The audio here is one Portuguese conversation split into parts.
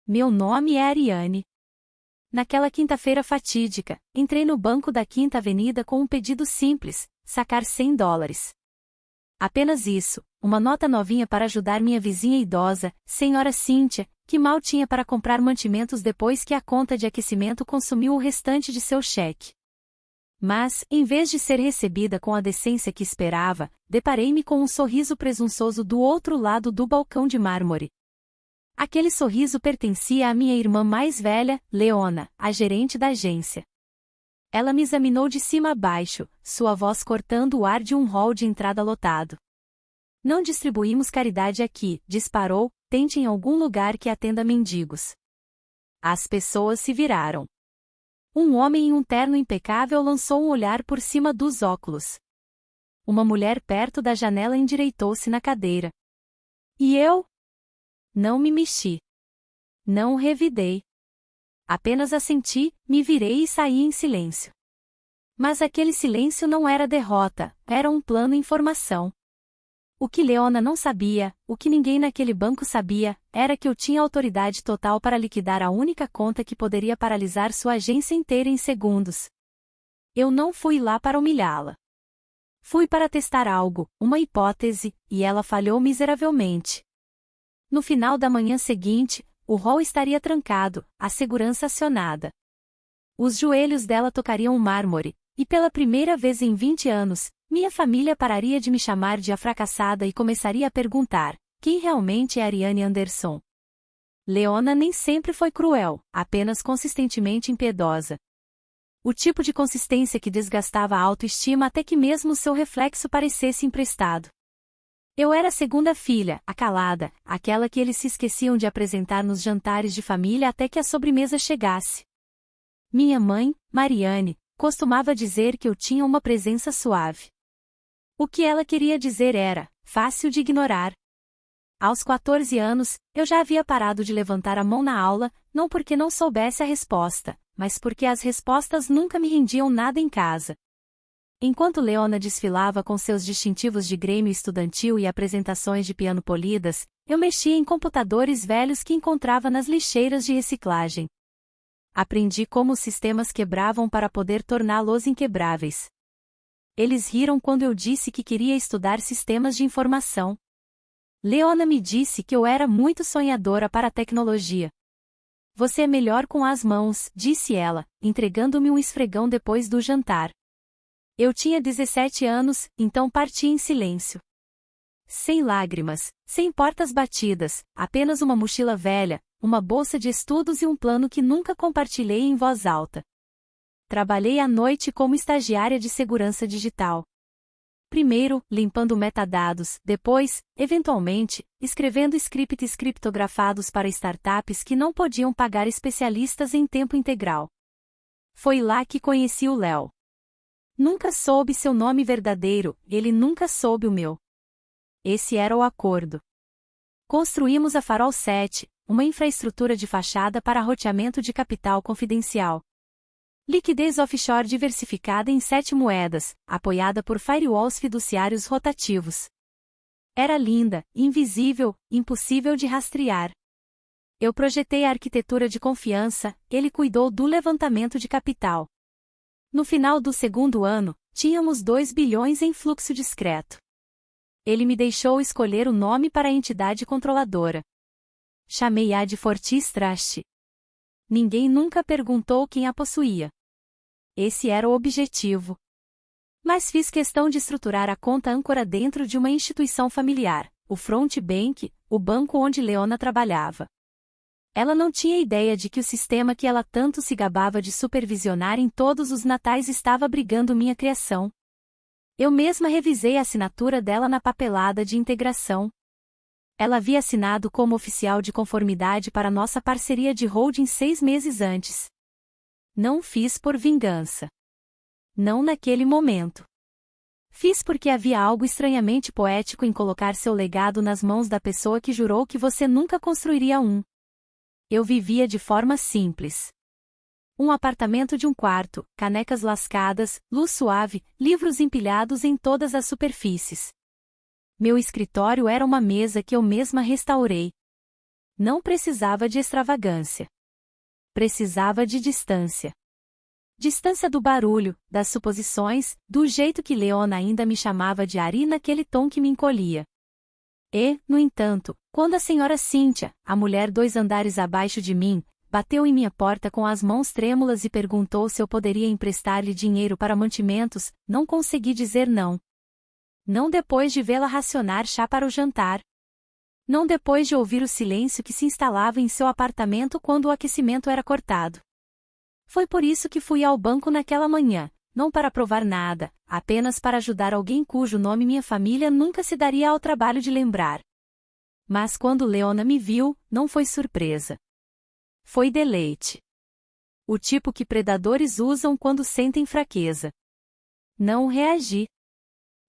Meu nome é Ariane. Naquela quinta-feira fatídica, entrei no banco da Quinta Avenida com um pedido simples: sacar $100. Apenas isso, uma nota novinha para ajudar minha vizinha idosa, senhora Cíntia, que mal tinha para comprar mantimentos depois que a conta de aquecimento consumiu o restante de seu cheque. Mas, em vez de ser recebida com a decência que esperava, deparei-me com um sorriso presunçoso do outro lado do balcão de mármore. Aquele sorriso pertencia à minha irmã mais velha, Leona, a gerente da agência. Ela me examinou de cima a baixo, sua voz cortando o ar de um hall de entrada lotado. Não distribuímos caridade aqui, disparou, tente em algum lugar que atenda mendigos. As pessoas se viraram. Um homem em um terno impecável lançou um olhar por cima dos óculos. Uma mulher perto da janela endireitou-se na cadeira. E eu? Não me mexi. Não revidei. Apenas assenti, me virei e saí em silêncio. Mas aquele silêncio não era derrota, era um plano em formação. O que Leona não sabia, o que ninguém naquele banco sabia, era que eu tinha autoridade total para liquidar a única conta que poderia paralisar sua agência inteira em segundos. Eu não fui lá para humilhá-la. Fui para testar algo, uma hipótese, e ela falhou miseravelmente. No final da manhã seguinte, o hall estaria trancado, a segurança acionada. Os joelhos dela tocariam o mármore, e pela primeira vez em 20 anos, minha família pararia de me chamar de a fracassada e começaria a perguntar: quem realmente é Ariane Anderson? Leona nem sempre foi cruel, apenas consistentemente impiedosa. O tipo de consistência que desgastava a autoestima até que mesmo seu reflexo parecesse emprestado. Eu era a segunda filha, a calada, aquela que eles se esqueciam de apresentar nos jantares de família até que a sobremesa chegasse. Minha mãe, Mariane, costumava dizer que eu tinha uma presença suave. O que ela queria dizer era, fácil de ignorar. Aos 14 anos, eu já havia parado de levantar a mão na aula, não porque não soubesse a resposta, mas porque as respostas nunca me rendiam nada em casa. Enquanto Leona desfilava com seus distintivos de grêmio estudantil e apresentações de piano polidas, eu mexia em computadores velhos que encontrava nas lixeiras de reciclagem. Aprendi como os sistemas quebravam para poder torná-los inquebráveis. Eles riram quando eu disse que queria estudar sistemas de informação. Leona me disse que eu era muito sonhadora para a tecnologia. Você é melhor com as mãos, disse ela, entregando-me um esfregão depois do jantar. Eu tinha 17 anos, então parti em silêncio. Sem lágrimas, sem portas batidas, apenas uma mochila velha, uma bolsa de estudos e um plano que nunca compartilhei em voz alta. Trabalhei à noite como estagiária de segurança digital. Primeiro, limpando metadados, depois, eventualmente, escrevendo scripts criptografados para startups que não podiam pagar especialistas em tempo integral. Foi lá que conheci o Léo. Nunca soube seu nome verdadeiro, ele nunca soube o meu. Esse era o acordo. Construímos a Farol 7, uma infraestrutura de fachada para roteamento de capital confidencial. Liquidez offshore diversificada em 7 moedas, apoiada por firewalls fiduciários rotativos. Era linda, invisível, impossível de rastrear. Eu projetei a arquitetura de confiança, ele cuidou do levantamento de capital. No final do segundo ano, tínhamos 2 bilhões em fluxo discreto. Ele me deixou escolher o nome para a entidade controladora. Chamei-a de Fortis Trust. Ninguém nunca perguntou quem a possuía. Esse era o objetivo. Mas fiz questão de estruturar a conta âncora dentro de uma instituição familiar, o Front Bank, o banco onde Leona trabalhava. Ela não tinha ideia de que o sistema que ela tanto se gabava de supervisionar em todos os natais estava abrigando minha criação. Eu mesma revisei a assinatura dela na papelada de integração. Ela havia assinado como oficial de conformidade para nossa parceria de holding 6 meses antes. Não fiz por vingança. Não naquele momento. Fiz porque havia algo estranhamente poético em colocar seu legado nas mãos da pessoa que jurou que você nunca construiria um. Eu vivia de forma simples. Um apartamento de um quarto, canecas lascadas, luz suave, livros empilhados em todas as superfícies. Meu escritório era uma mesa que eu mesma restaurei. Não precisava de extravagância. Precisava de distância. Distância do barulho, das suposições, do jeito que Leona ainda me chamava de Ari naquele tom que me encolhia. E, no entanto, quando a senhora Cíntia, a mulher 2 andares abaixo de mim, bateu em minha porta com as mãos trêmulas e perguntou se eu poderia emprestar-lhe dinheiro para mantimentos, não consegui dizer não. Não depois de vê-la racionar chá para o jantar. Não depois de ouvir o silêncio que se instalava em seu apartamento quando o aquecimento era cortado. Foi por isso que fui ao banco naquela manhã, não para provar nada, apenas para ajudar alguém cujo nome minha família nunca se daria ao trabalho de lembrar. Mas quando Leona me viu, não foi surpresa. Foi deleite. O tipo que predadores usam quando sentem fraqueza. Não reagi.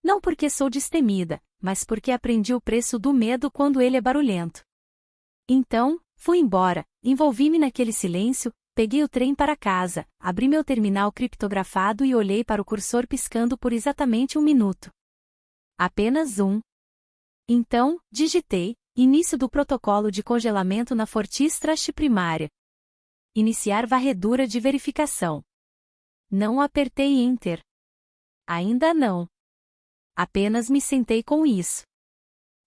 Não porque sou destemida, mas porque aprendi o preço do medo quando ele é barulhento. Então, fui embora, envolvi-me naquele silêncio, peguei o trem para casa, abri meu terminal criptografado e olhei para o cursor piscando por exatamente 1 minuto. Apenas 1. Então, digitei, início do protocolo de congelamento na Fortis Trust primária. Iniciar varredura de verificação. Não apertei Enter. Ainda não. Apenas me sentei com isso.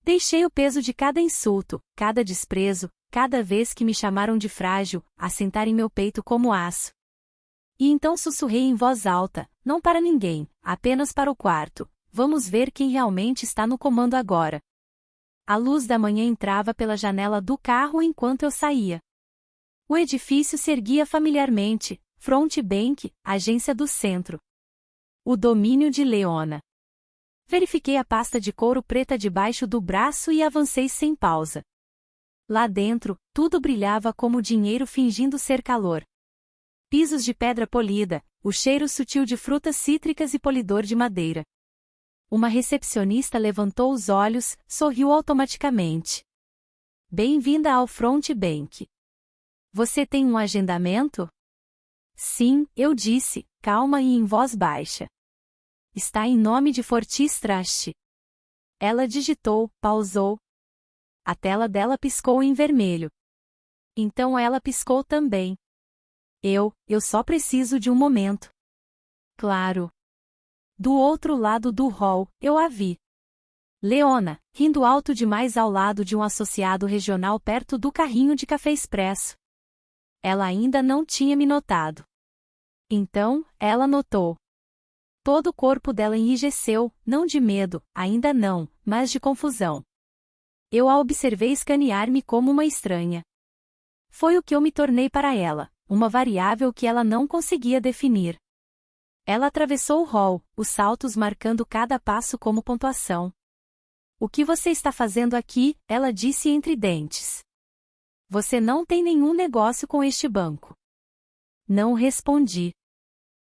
Deixei o peso de cada insulto, cada desprezo, cada vez que me chamaram de frágil, assentar em meu peito como aço. E então sussurrei em voz alta, não para ninguém, apenas para o quarto: vamos ver quem realmente está no comando agora. A luz da manhã entrava pela janela do carro enquanto eu saía. O edifício se erguia familiarmente, Front Bank, agência do centro. O domínio de Leona. Verifiquei a pasta de couro preta debaixo do braço e avancei sem pausa. Lá dentro, tudo brilhava como dinheiro fingindo ser calor. Pisos de pedra polida, o cheiro sutil de frutas cítricas e polidor de madeira. Uma recepcionista levantou os olhos, sorriu automaticamente. Bem-vinda ao Front Bank. Você tem um agendamento? Sim, eu disse, calma e em voz baixa. Está em nome de Fortis Trust. Ela digitou, pausou. A tela dela piscou em vermelho. Então ela piscou também. Eu só preciso de um momento. Claro. Do outro lado do hall, eu a vi. Leona, rindo alto demais ao lado de um associado regional perto do carrinho de café expresso. Ela ainda não tinha me notado. Então, ela notou. Todo o corpo dela enrijeceu, não de medo, ainda não, mas de confusão. Eu a observei escanear-me como uma estranha. Foi o que eu me tornei para ela, uma variável que ela não conseguia definir. Ela atravessou o hall, os saltos marcando cada passo como pontuação. O que você está fazendo aqui? Ela disse entre dentes. Você não tem nenhum negócio com este banco. Não respondi.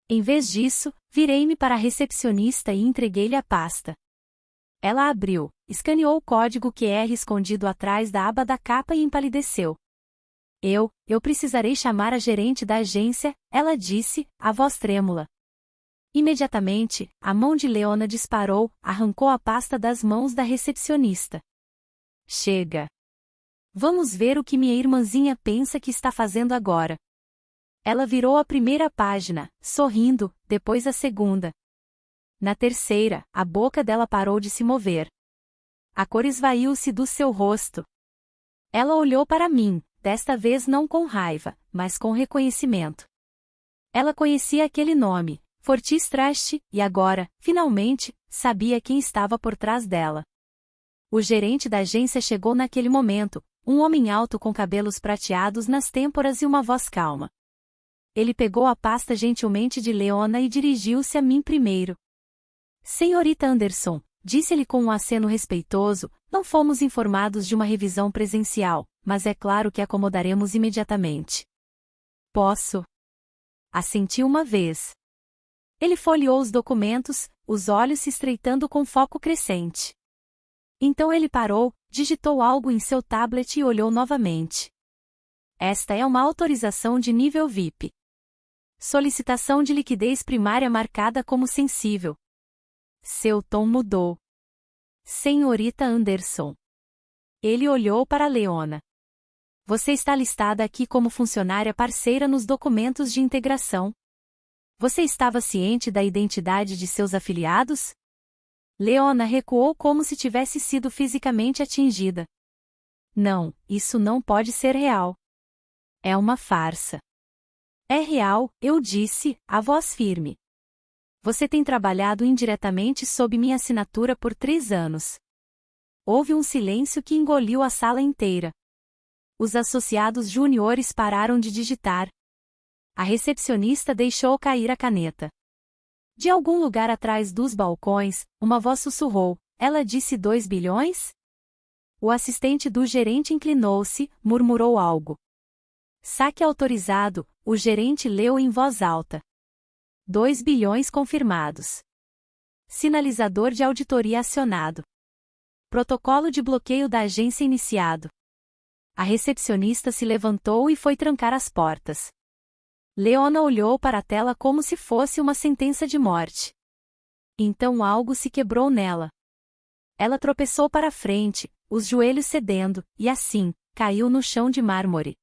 Em vez disso, virei-me para a recepcionista e entreguei-lhe a pasta. Ela abriu, escaneou o código QR escondido atrás da aba da capa e empalideceu. Eu precisarei chamar a gerente da agência, ela disse, a voz trêmula. Imediatamente, a mão de Leona disparou, arrancou a pasta das mãos da recepcionista. Chega. Vamos ver o que minha irmãzinha pensa que está fazendo agora. Ela virou a primeira página, sorrindo, depois a segunda. Na terceira, a boca dela parou de se mover. A cor esvaiu-se do seu rosto. Ela olhou para mim, desta vez não com raiva, mas com reconhecimento. Ela conhecia aquele nome, Fortis Trust, e agora, finalmente, sabia quem estava por trás dela. O gerente da agência chegou naquele momento, um homem alto com cabelos prateados nas têmporas e uma voz calma. Ele pegou a pasta gentilmente de Leona e dirigiu-se a mim primeiro. Senhorita Anderson, disse-lhe com um aceno respeitoso, não fomos informados de uma revisão presencial, mas é claro que acomodaremos imediatamente. Posso? Assenti uma vez. Ele folheou os documentos, os olhos se estreitando com foco crescente. Então ele parou, digitou algo em seu tablet e olhou novamente. Esta é uma autorização de nível VIP. Solicitação de liquidez primária marcada como sensível. Seu tom mudou. Senhorita Anderson. Ele olhou para Leona. Você está listada aqui como funcionária parceira nos documentos de integração. Você estava ciente da identidade de seus afiliados? Leona recuou como se tivesse sido fisicamente atingida. Não, isso não pode ser real. É uma farsa. É real, eu disse, a voz firme. Você tem trabalhado indiretamente sob minha assinatura por 3 anos. Houve um silêncio que engoliu a sala inteira. Os associados júniores pararam de digitar. A recepcionista deixou cair a caneta. De algum lugar atrás dos balcões, uma voz sussurrou. Ela disse 2 bilhões? O assistente do gerente inclinou-se, murmurou algo. Saque autorizado, o gerente leu em voz alta. 2 bilhões confirmados. Sinalizador de auditoria acionado. Protocolo de bloqueio da agência iniciado. A recepcionista se levantou e foi trancar as portas. Leona olhou para a tela como se fosse uma sentença de morte. Então algo se quebrou nela. Ela tropeçou para frente, os joelhos cedendo, e assim, caiu no chão de mármore.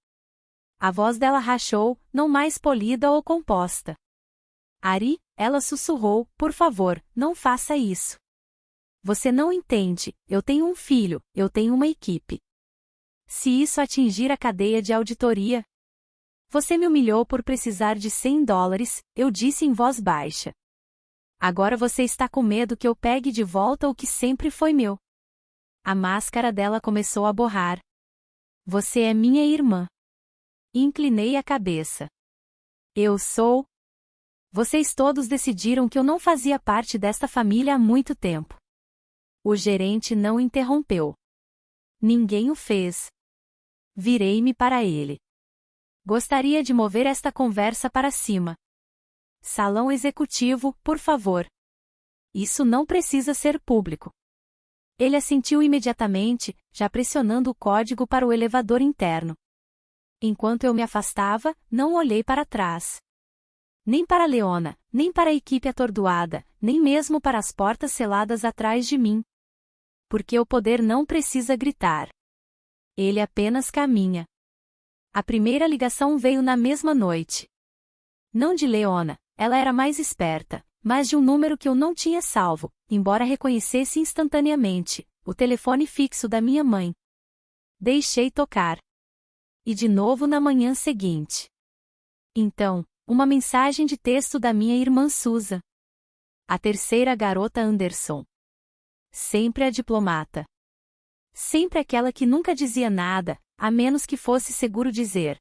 A voz dela rachou, não mais polida ou composta. Ari, ela sussurrou, por favor, não faça isso. Você não entende, eu tenho um filho, eu tenho uma equipe. Se isso atingir a cadeia de auditoria... Você me humilhou por precisar de $100, eu disse em voz baixa. Agora você está com medo que eu pegue de volta o que sempre foi meu. A máscara dela começou a borrar. Você é minha irmã. Inclinei a cabeça. Eu sou... Vocês todos decidiram que eu não fazia parte desta família há muito tempo. O gerente não interrompeu. Ninguém o fez. Virei-me para ele. Gostaria de mover esta conversa para cima. Salão executivo, por favor. Isso não precisa ser público. Ele assentiu imediatamente, já pressionando o código para o elevador interno. Enquanto eu me afastava, não olhei para trás. Nem para Leona, nem para a equipe atordoada, nem mesmo para as portas seladas atrás de mim. Porque o poder não precisa gritar. Ele apenas caminha. A primeira ligação veio na mesma noite. Não de Leona, ela era mais esperta, mas de um número que eu não tinha salvo, embora reconhecesse instantaneamente, o telefone fixo da minha mãe. Deixei tocar. E de novo na manhã seguinte. Então, uma mensagem de texto da minha irmã Susan. A terceira garota Anderson. Sempre a diplomata. Sempre aquela que nunca dizia nada, a menos que fosse seguro dizer.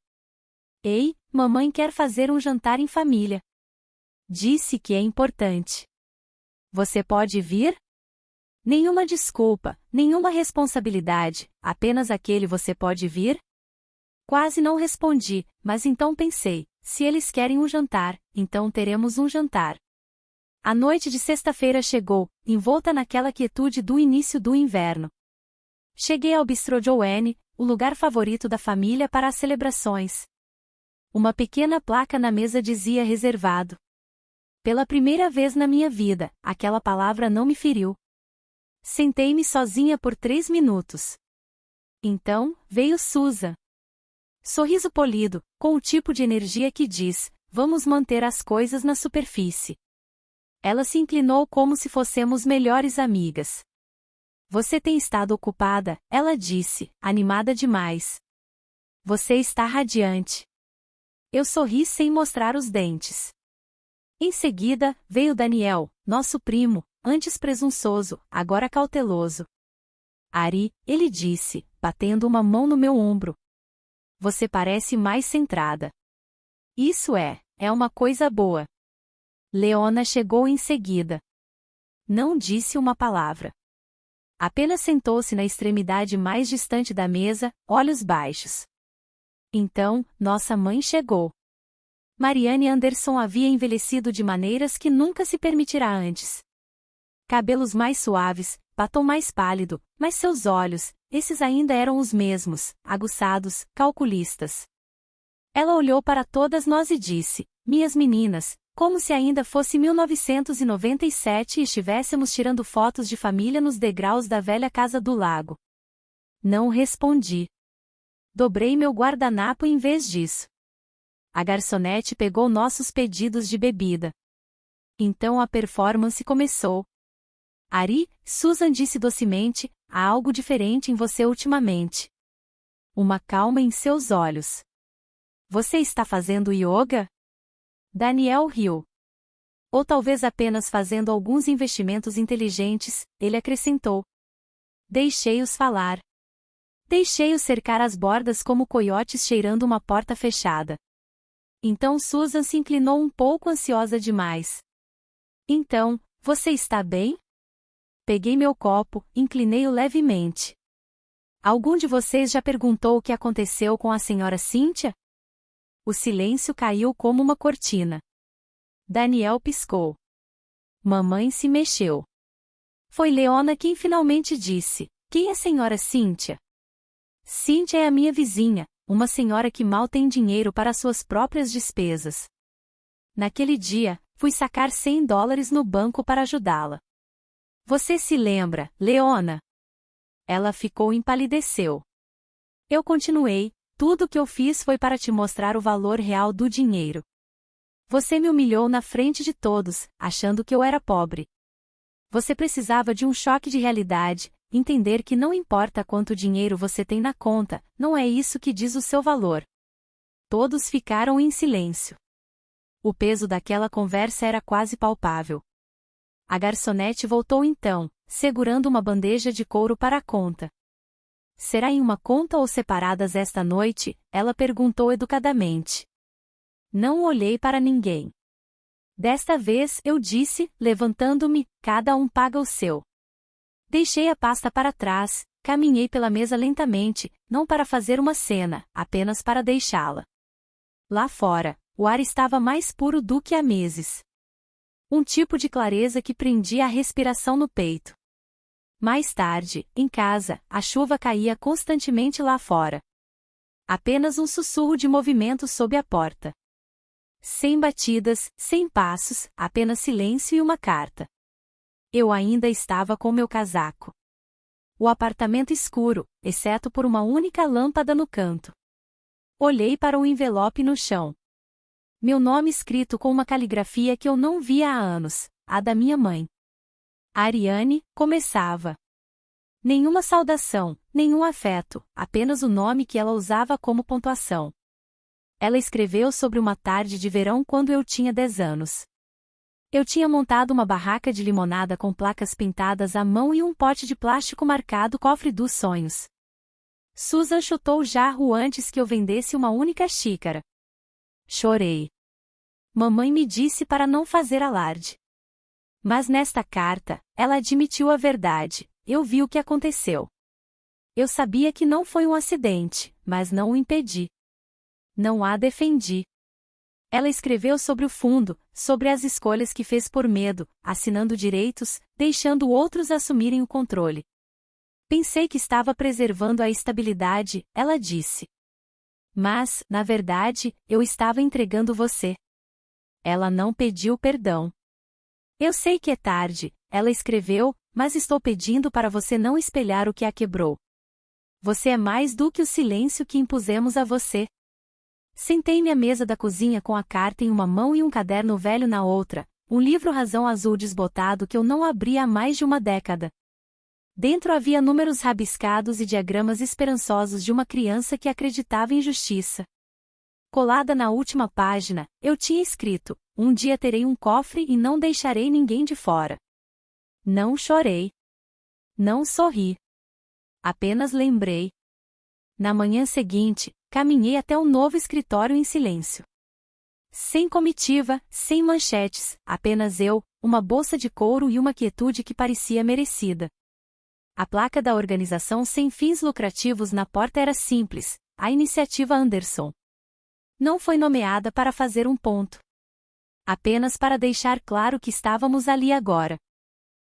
Ei, mamãe quer fazer um jantar em família. Disse que é importante. Você pode vir? Nenhuma desculpa, nenhuma responsabilidade, apenas aquele você pode vir? Quase não respondi, mas então pensei, se eles querem um jantar, então teremos um jantar. A noite de sexta-feira chegou, envolta naquela quietude do início do inverno. Cheguei ao Bistrô Joanne, o lugar favorito da família para as celebrações. Uma pequena placa na mesa dizia reservado. Pela primeira vez na minha vida, aquela palavra não me feriu. Sentei-me sozinha por 3 minutos. Então, veio Susan. Sorriso polido, com o tipo de energia que diz, vamos manter as coisas na superfície. Ela se inclinou como se fôssemos melhores amigas. Você tem estado ocupada, ela disse, animada demais. Você está radiante. Eu sorri sem mostrar os dentes. Em seguida, veio Daniel, nosso primo, antes presunçoso, agora cauteloso. Ari, ele disse, batendo uma mão no meu ombro. Você parece mais centrada. Isso é uma coisa boa. Leona chegou em seguida. Não disse uma palavra. Apenas sentou-se na extremidade mais distante da mesa, olhos baixos. Então, nossa mãe chegou. Marianne Anderson havia envelhecido de maneiras que nunca se permitirá antes. Cabelos mais suaves, batom mais pálido, mas seus olhos, esses ainda eram os mesmos, aguçados, calculistas. Ela olhou para todas nós e disse, minhas meninas, como se ainda fosse 1997 e estivéssemos tirando fotos de família nos degraus da velha casa do lago. Não respondi. Dobrei meu guardanapo em vez disso. A garçonete pegou nossos pedidos de bebida. Então a performance começou. Ari, Susan disse docemente, há algo diferente em você ultimamente. Uma calma em seus olhos. Você está fazendo yoga? Daniel riu. Ou talvez apenas fazendo alguns investimentos inteligentes, ele acrescentou. Deixei-os falar. Deixei-os cercar as bordas como coiotes cheirando uma porta fechada. Então Susan se inclinou um pouco ansiosa demais. Então, você está bem? Peguei meu copo, inclinei-o levemente. Algum de vocês já perguntou o que aconteceu com a senhora Cynthia? O silêncio caiu como uma cortina. Daniel piscou. Mamãe se mexeu. Foi Leona quem finalmente disse, quem é a senhora Cynthia? Cynthia é a minha vizinha, uma senhora que mal tem dinheiro para suas próprias despesas. Naquele dia, fui sacar $100 no banco para ajudá-la. Você se lembra, Leona? Ela ficou e empalideceu. Eu continuei, tudo o que eu fiz foi para te mostrar o valor real do dinheiro. Você me humilhou na frente de todos, achando que eu era pobre. Você precisava de um choque de realidade, entender que não importa quanto dinheiro você tem na conta, não é isso que diz o seu valor. Todos ficaram em silêncio. O peso daquela conversa era quase palpável. A garçonete voltou então, segurando uma bandeja de couro para a conta. Será em uma conta ou separadas esta noite? Ela perguntou educadamente. Não olhei para ninguém. Desta vez, eu disse, levantando-me, cada um paga o seu. Deixei a pasta para trás, caminhei pela mesa lentamente, não para fazer uma cena, apenas para deixá-la. Lá fora, o ar estava mais puro do que há meses. Um tipo de clareza que prendia a respiração no peito. Mais tarde, em casa, a chuva caía constantemente lá fora. Apenas um sussurro de movimento sob a porta. Sem batidas, sem passos, apenas silêncio e uma carta. Eu ainda estava com meu casaco. O apartamento escuro, exceto por uma única lâmpada no canto. Olhei para o envelope no chão. Meu nome escrito com uma caligrafia que eu não via há anos, a da minha mãe. Ariane, começava. Nenhuma saudação, nenhum afeto, apenas o nome que ela usava como pontuação. Ela escreveu sobre uma tarde de verão quando eu tinha 10 anos. Eu tinha montado uma barraca de limonada com placas pintadas à mão e um pote de plástico marcado Cofre dos Sonhos. Susan chutou o jarro antes que eu vendesse uma única xícara. Chorei. Mamãe me disse para não fazer alarde. Mas nesta carta, ela admitiu a verdade, eu vi o que aconteceu. Eu sabia que não foi um acidente, mas não o impedi. Não a defendi. Ela escreveu sobre o fundo, sobre as escolhas que fez por medo, assinando direitos, deixando outros assumirem o controle. Pensei que estava preservando a estabilidade, ela disse. Mas, na verdade, eu estava entregando você. Ela não pediu perdão. Eu sei que é tarde, ela escreveu, mas estou pedindo para você não espelhar o que a quebrou. Você é mais do que o silêncio que impusemos a você. Sentei-me à mesa da cozinha com a carta em uma mão e um caderno velho na outra, um livro razão azul desbotado que eu não abria há mais de uma década. Dentro havia números rabiscados e diagramas esperançosos de uma criança que acreditava em justiça. Colada na última página, eu tinha escrito, um dia terei um cofre e não deixarei ninguém de fora. Não chorei. Não sorri. Apenas lembrei. Na manhã seguinte, caminhei até o novo escritório em silêncio. Sem comitiva, sem manchetes, apenas eu, uma bolsa de couro e uma quietude que parecia merecida. A placa da organização sem fins lucrativos na porta era simples, a Iniciativa Anderson. Não foi nomeada para fazer um ponto. Apenas para deixar claro que estávamos ali agora.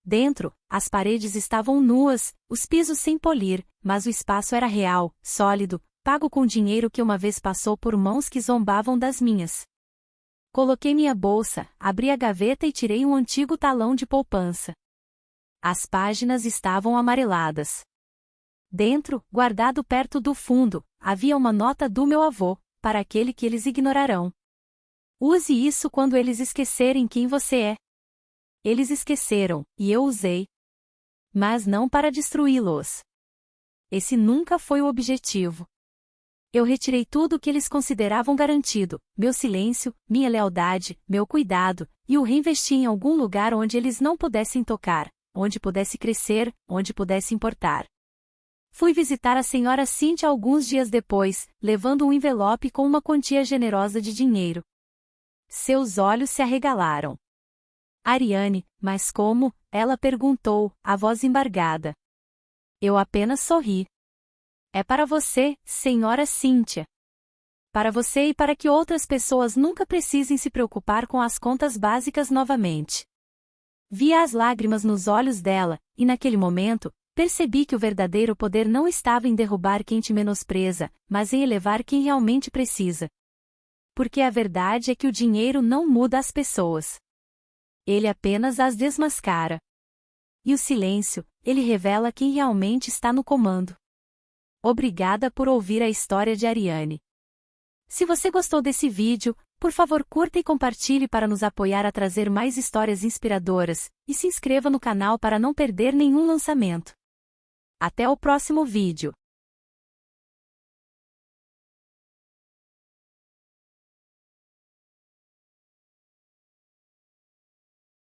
Dentro, as paredes estavam nuas, os pisos sem polir, mas o espaço era real, sólido, pago com dinheiro que uma vez passou por mãos que zombavam das minhas. Coloquei minha bolsa, abri a gaveta e tirei um antigo talão de poupança. As páginas estavam amareladas. Dentro, guardado perto do fundo, havia uma nota do meu avô, para aquele que eles ignorarão. Use isso quando eles esquecerem quem você é. Eles esqueceram, e eu usei. Mas não para destruí-los. Esse nunca foi o objetivo. Eu retirei tudo o que eles consideravam garantido, meu silêncio, minha lealdade, meu cuidado, e o reinvesti em algum lugar onde eles não pudessem tocar, onde pudesse crescer, onde pudesse importar. Fui visitar a senhora Cynthia alguns dias depois, levando um envelope com uma quantia generosa de dinheiro. Seus olhos se arregalaram. Ariane, mas como? Ela perguntou, a voz embargada. Eu apenas sorri. É para você, senhora Cynthia. Para você e para que outras pessoas nunca precisem se preocupar com as contas básicas novamente. Via as lágrimas nos olhos dela, e naquele momento, percebi que o verdadeiro poder não estava em derrubar quem te menospreza, mas em elevar quem realmente precisa. Porque a verdade é que o dinheiro não muda as pessoas. Ele apenas as desmascara. E o silêncio, ele revela quem realmente está no comando. Obrigada por ouvir a história de Ariane. Se você gostou desse vídeo, por favor curta e compartilhe para nos apoiar a trazer mais histórias inspiradoras, e se inscreva no canal para não perder nenhum lançamento. Até o próximo vídeo.